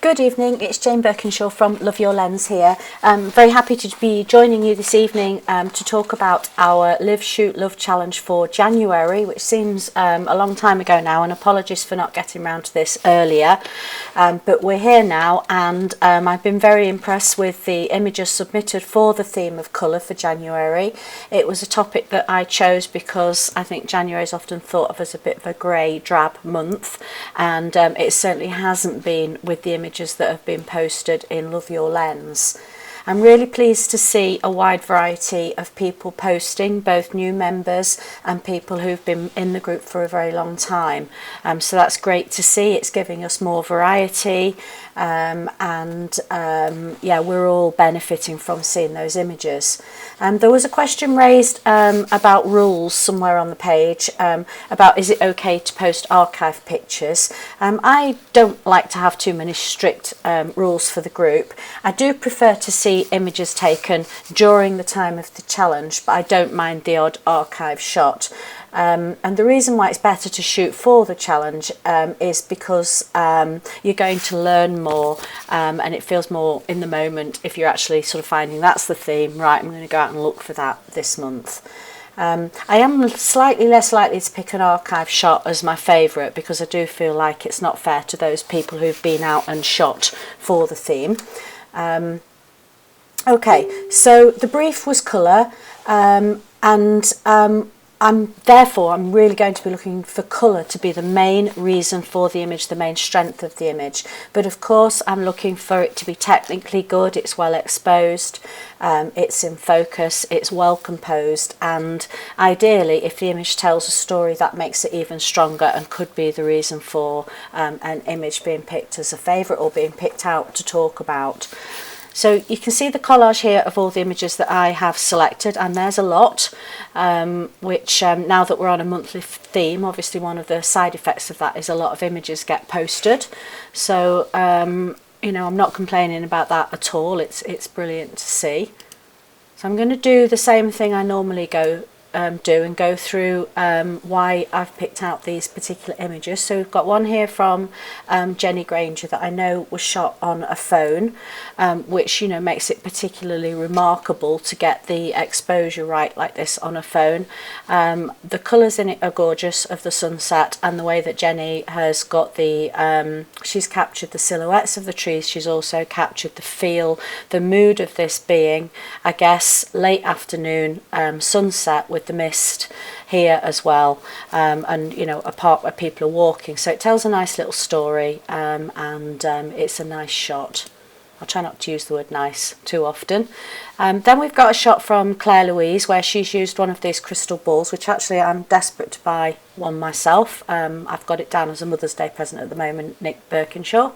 Good evening, it's Jane Birkinshaw from Love Your Lens here. Very happy to be joining you this evening to talk about our Live, Shoot, Love challenge for January, which seems a long time ago now, and apologies for not getting around to this earlier. But we're here now, and I've been very impressed with the images submitted for the theme of colour for January. It was a topic that I chose because I think January is often thought of as a bit of a grey, drab month, and it certainly hasn't been with the images that have been posted in Love Your Lens. I'm really pleased to see a wide variety of people posting, both new members and people who've been in the group for a very long time. So that's great to see. It's giving us more variety, yeah, we're all benefiting from seeing those images. There was a question raised about rules somewhere on the page about is it okay to post archive pictures. I don't like to have too many strict rules for the group. I do prefer to see images taken during the time of the challenge, but I don't mind the odd archive shot. And the reason why it's better to shoot for the challenge is because you're going to learn more and it feels more in the moment if you're actually sort of finding that's the theme, right, I'm going to go out and look for that this month. I am slightly less likely to pick an archive shot as my favourite because I do feel like it's not fair to those people who've been out and shot for the theme. Okay, so the brief was colour, and I'm really going to be looking for colour to be the main reason for the image, the main strength of the image. But of course, I'm looking for it to be technically good, it's well exposed, it's in focus, it's well composed, and ideally, if the image tells a story, that makes it even stronger and could be the reason for an image being picked as a favourite or being picked out to talk about. So you can see the collage here of all the images that I have selected, and there's a lot, which now that we're on a monthly theme, obviously one of the side effects of that is a lot of images get posted. So, you know, I'm not complaining about that at all. It's brilliant to see. So I'm going to do the same thing I normally do and go through why I've picked out these particular images. So we've got one here from Jenny Granger that I know was shot on a phone, which, you know, makes it particularly remarkable to get the exposure right like this on a phone. The colours in it are gorgeous of the sunset, and the way that Jenny has got the she's captured the silhouettes of the trees, she's also captured the feel, the mood of this being, I guess, late afternoon sunset with the mist here as well, and you know, a park where people are walking, so it tells a nice little story, and it's a nice shot. I'll try not to use the word nice too often. Then we've got a shot from Claire Louise where she's used one of these crystal balls, which actually I'm desperate to buy one myself. I've got it down as a Mother's Day present at the moment, Nick Birkinshaw.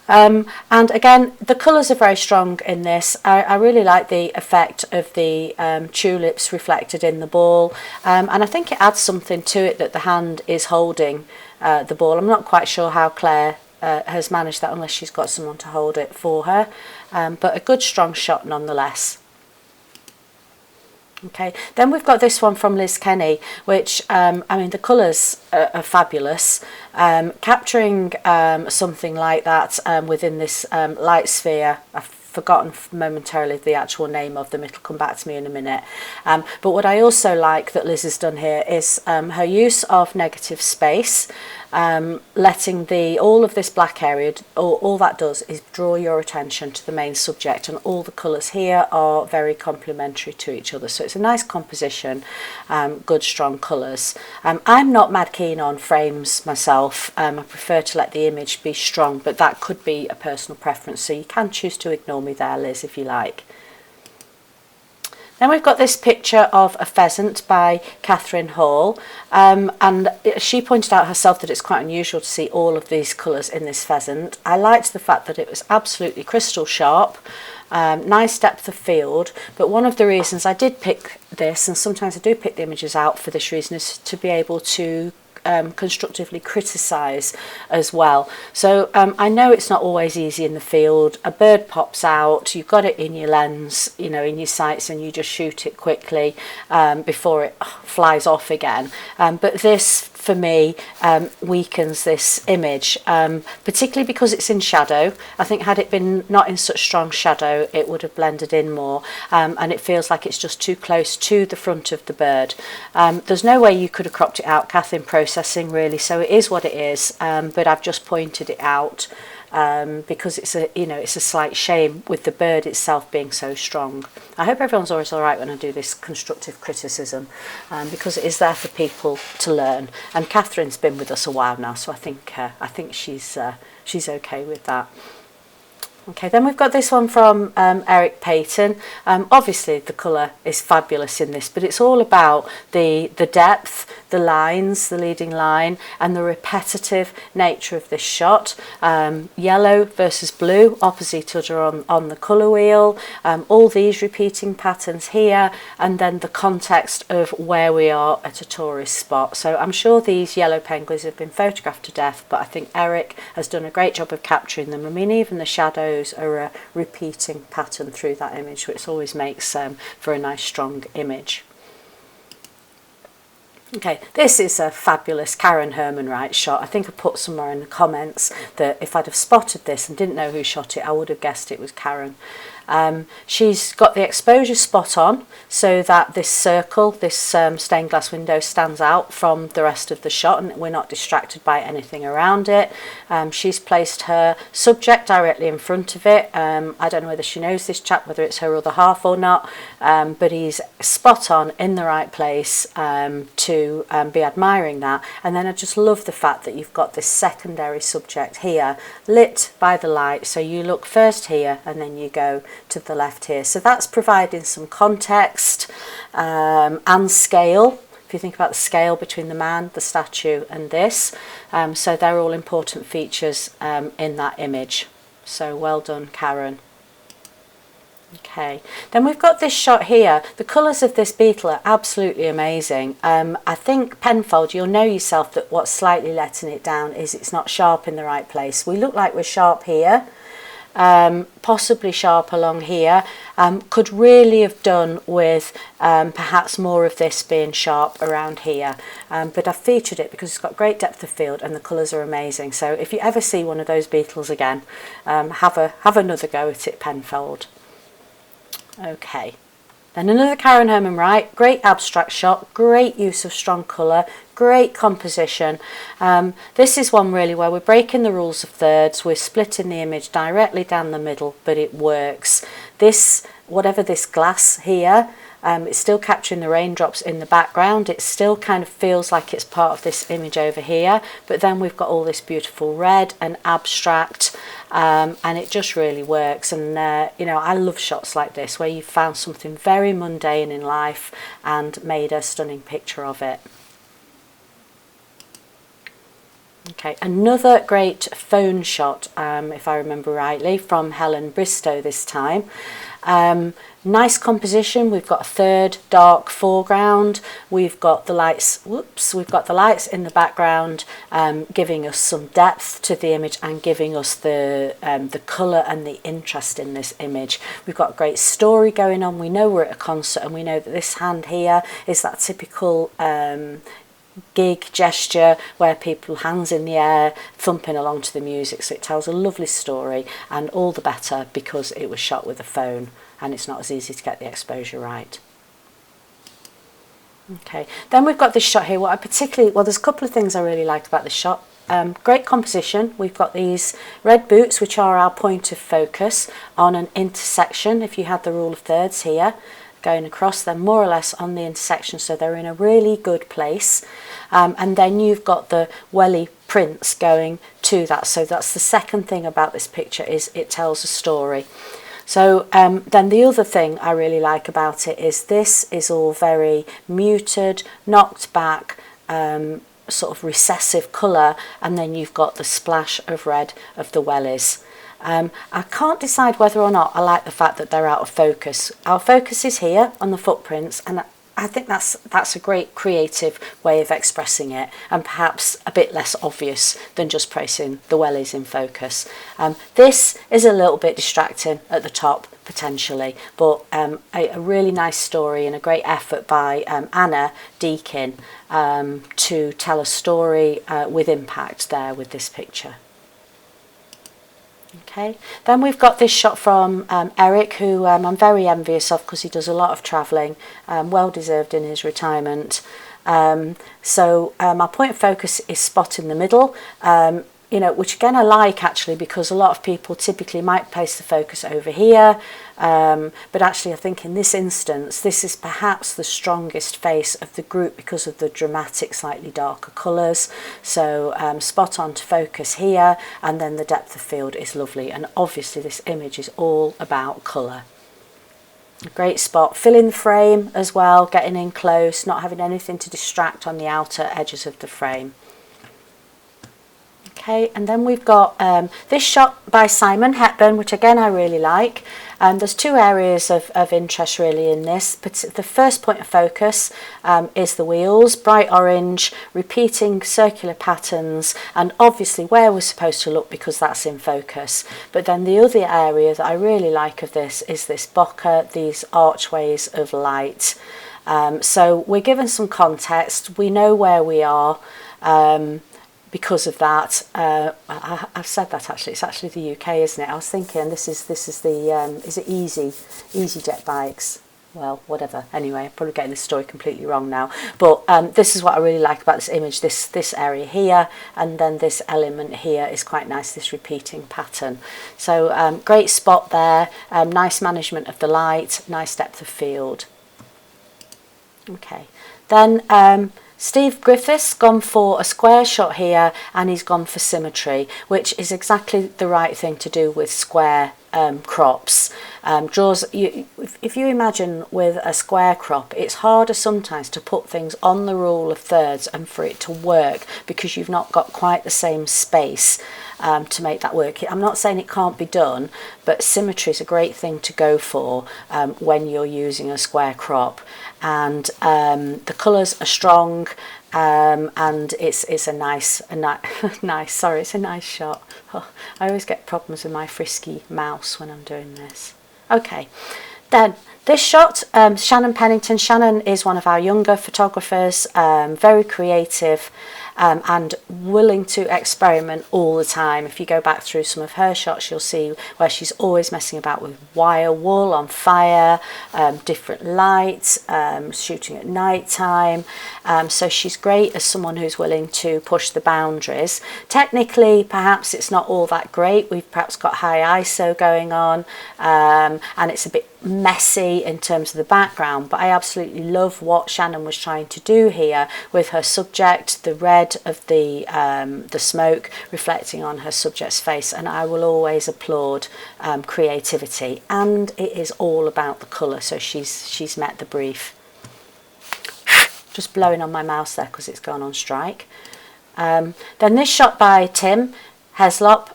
And again, the colours are very strong in this. I really like the effect of the tulips reflected in the ball, and I think it adds something to it that the hand is holding the ball. I'm not quite sure how Claire has managed that unless she's got someone to hold it for her, but a good strong shot nonetheless. Okay, then we've got this one from Liz Kenny, which, I mean, the colours are fabulous. Capturing something like that within this light sphere, I've forgotten momentarily the actual name of them, it'll come back to me in a minute. But what I also like that Liz has done here is her use of negative space, letting all of this black area, all that does is draw your attention to the main subject, and all the colours here are very complementary to each other, so it's a nice composition, good strong colours. I'm not mad keen on frames myself. I prefer to let the image be strong, but that could be a personal preference, so you can choose to ignore me there, Liz, if you like. Then we've got this picture of a pheasant by Catherine Hall, and she pointed out herself that it's quite unusual to see all of these colours in this pheasant. I liked the fact that it was absolutely crystal sharp, nice depth of field, but one of the reasons I did pick this, and sometimes I do pick the images out for this reason, is to be able to constructively criticise as well. So I know it's not always easy in the field. A bird pops out, you've got it in your lens, you know, in your sights, and you just shoot it quickly before it flies off again. But this, for me, weakens this image, particularly because it's in shadow. I think had it been not in such strong shadow, it would have blended in more, and it feels like it's just too close to the front of the bird. There's no way you could have cropped it out, Kath, in processing really, so it is what it is, but I've just pointed it out because it's a, you know, it's a slight shame with the bird itself being so strong. I hope everyone's always all right when I do this constructive criticism, because it is there for people to learn. And Catherine's been with us a while now, so I think she's okay with that. Okay, then we've got this one from Eric Payton. Obviously the colour is fabulous in this, but it's all about the depth, the lines, the leading line, and the repetitive nature of this shot. Yellow versus blue, opposite each other on the colour wheel. All these repeating patterns here, and then the context of where we are at a tourist spot. So I'm sure these yellow penguins have been photographed to death, but I think Eric has done a great job of capturing them. I mean, even the shadows are a repeating pattern through that image, which always makes for a nice strong image. Okay, this is a fabulous Karen Herman-Wright shot. I think I put somewhere in the comments that if I'd have spotted this and didn't know who shot it, I would have guessed it was Karen. She's got the exposure spot on so that this circle, this stained glass window, stands out from the rest of the shot and we're not distracted by anything around it. She's placed her subject directly in front of it. I don't know whether she knows this chap, whether it's her other half or not, but he's spot on in the right place to be admiring that. And then I just love the fact that you've got this secondary subject here lit by the light, so you look first here and then you go to the left here. So that's providing some context and scale, if you think about the scale between the man, the statue and this. So they're all important features in that image. So well done, Karen. Okay, then we've got this shot here. The colours of this beetle are absolutely amazing. I think Penfold, you'll know yourself that what's slightly letting it down is it's not sharp in the right place. We look like we're sharp here. Possibly sharp along here. Could really have done with perhaps more of this being sharp around here, but I've featured it because it's got great depth of field and the colours are amazing. So if you ever see one of those beetles again, have another go at it, Penfold. Okay, then another Karen Herman-Wright, great abstract shot, great use of strong colour, great composition. This is one really where we're breaking the rules of thirds, we're splitting the image directly down the middle, but it works. This, whatever this glass here, it's still capturing the raindrops in the background. It still kind of feels like it's part of this image over here, but then we've got all this beautiful red and abstract, and it just really works. And you know, I love shots like this where you've found something very mundane in life and made a stunning picture of it. Okay, another great phone shot, if I remember rightly, from Helen Bristow this time. Nice composition. We've got a third dark foreground. We've got the lights. We've got the lights in the background, giving us some depth to the image and giving us the colour and the interest in this image. We've got a great story going on. We know we're at a concert, and we know that this hand here is that typical gig gesture where people hands in the air thumping along to the music. So it tells a lovely story, and all the better because it was shot with a phone and it's not as easy to get the exposure right. Okay, then we've got this shot here. What I particularly, well, there's a couple of things I really liked about this shot. Great composition. We've got these red boots, which are our point of focus on an intersection. If you had the rule of thirds here going across, they're more or less on the intersection, so they're in a really good place. And then you've got the welly prints going to that. So that's the second thing about this picture, is it tells a story. So then the other thing I really like about it is this is all very muted, knocked back, sort of recessive colour, and then you've got the splash of red of the wellies. I can't decide whether or not I like the fact that they're out of focus. Our focus is here on the footprints, and I think that's a great creative way of expressing it, and perhaps a bit less obvious than just placing the wellies in focus. This is a little bit distracting at the top potentially, but a really nice story and a great effort by Anna Deakin to tell a story with impact there with this picture. Okay, then we've got this shot from Eric, who I'm very envious of because he does a lot of travelling, well deserved in his retirement. So our point of focus is spot in the middle, you know, which again I like actually, because a lot of people typically might place the focus over here, but actually I think in this instance this is perhaps the strongest face of the group because of the dramatic slightly darker colours. So spot on to focus here, and then the depth of field is lovely, and obviously this image is all about colour. A great spot, filling the frame as well, getting in close, not having anything to distract on the outer edges of the frame. Okay, and then we've got this shot by Simon Hepburn, which again I really like. There's two areas of interest really in this, but the first point of focus is the wheels, bright orange, repeating circular patterns, and obviously where we're supposed to look because that's in focus. But then the other area that I really like of this is this bokeh, these archways of light. So we're given some context, we know where we are. Because of that, I've said that actually. It's actually the UK, isn't it? I was thinking this is the is it EasyJet bikes? Well, whatever. Anyway, I'm probably getting this story completely wrong now. But this is what I really like about this image. This area here, and then this element here is quite nice. This repeating pattern. So great spot there. Nice management of the light. Nice depth of field. Okay, then. Steve Griffiths gone for a square shot here, and he's gone for symmetry, which is exactly the right thing to do with square crops. If you imagine with a square crop, it's harder sometimes to put things on the rule of thirds and for it to work because you've not got quite the same space to make that work. I'm not saying it can't be done, but symmetry is a great thing to go for when you're using a square crop. And the colours are strong, and it's a nice it's a nice shot. Oh, I always get problems with my frisky mouse when I'm doing this. Okay, then this shot, Shannon Pennington. Shannon is one of our younger photographers, very creative and willing to experiment all the time. If you go back through some of her shots, you'll see where she's always messing about with wire wool on fire, different lights, shooting at night time. So she's great as someone who's willing to push the boundaries. Technically, perhaps it's not all that great. We've perhaps got high ISO going on, and it's a bit messy in terms of the background, but I absolutely love what Shannon was trying to do here with her subject, the red of the smoke reflecting on her subject's face, and I will always applaud creativity, and it is all about the colour, so she's met the brief. Just blowing on my mouse there because it's gone on strike. Then this shot by Tim Heslop,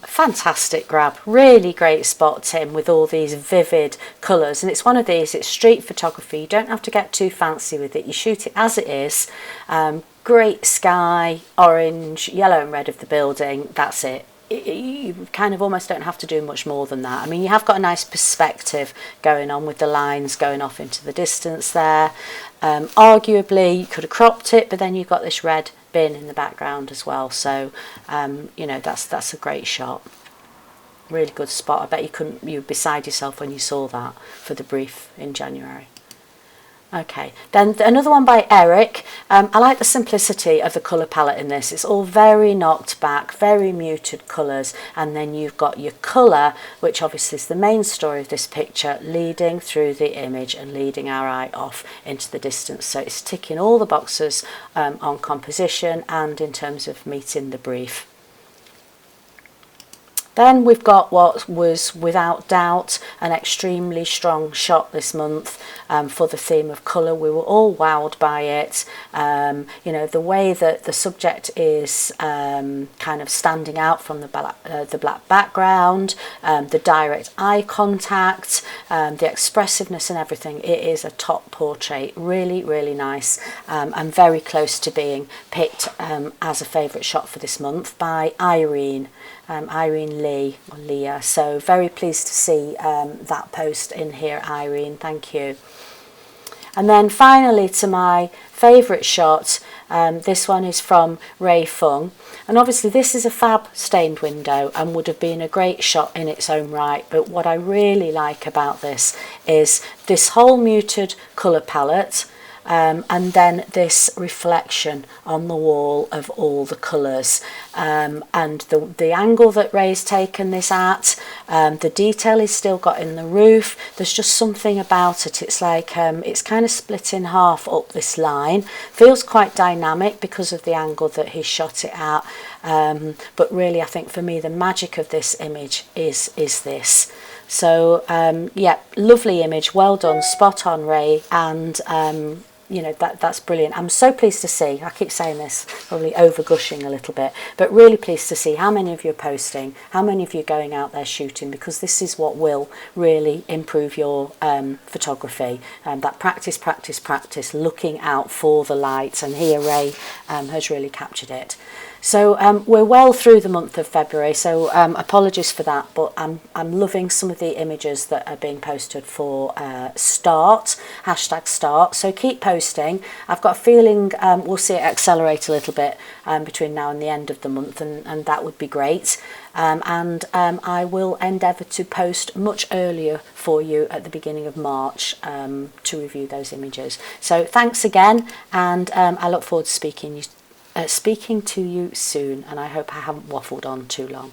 fantastic grab, really great spot, Tim, with all these vivid colours, and it's one of these, it's street photography, you don't have to get too fancy with it, you shoot it as it is. Great sky, orange, yellow and red of the building, that's it. You kind of almost don't have to do much more than that. I mean, you have got a nice perspective going on with the lines going off into the distance there. Arguably you could have cropped it, but then you've got this red bin in the background as well, so you know, that's a great shot, really good spot. I bet you were beside yourself when you saw that for the brief in January. Okay, then another one by Eric. I like the simplicity of the colour palette in this. It's all very knocked back, very muted colours, and then you've got your colour, which obviously is the main story of this picture, leading through the image and leading our eye off into the distance. So it's ticking all the boxes on composition and in terms of meeting the brief. Then we've got what was without doubt an extremely strong shot this month for the theme of colour. We were all wowed by it. You know, the way that the subject is kind of standing out from the black background, the direct eye contact, the expressiveness and everything. It is a top portrait, really, really nice, and very close to being picked as a favourite shot for this month by Irene. Irene Lee, or Leah. So very pleased to see that post in here, Irene. Thank you. And then finally to my favourite shot. This one is from Ray Fung, and obviously this is a fab stained window and would have been a great shot in its own right, but what I really like about this is this whole muted colour palette, and then this reflection on the wall of all the colours, and the angle that Ray's taken this at, the detail is still got in the roof. There's just something about it. It's like it's kind of split in half up this line. Feels quite dynamic because of the angle that he shot it at, but really I think for me the magic of this image is this. So yeah, lovely image, well done, spot on, Ray, and you know, that's brilliant. I'm so pleased to see, I keep saying this, probably over gushing a little bit, but really pleased to see how many of you are posting, how many of you are going out there shooting, because this is what will really improve your photography. That practice, looking out for the lights, and here Ray has really captured it. So we're well through the month of February, so apologies for that, but I'm loving some of the images that are being posted for start, hashtag start, so keep posting. I've got a feeling we'll see it accelerate a little bit between now and the end of the month, and that would be great. And I will endeavour to post much earlier for you at the beginning of March to review those images. So thanks again, and I look forward to speaking to you soon, and I hope I haven't waffled on too long.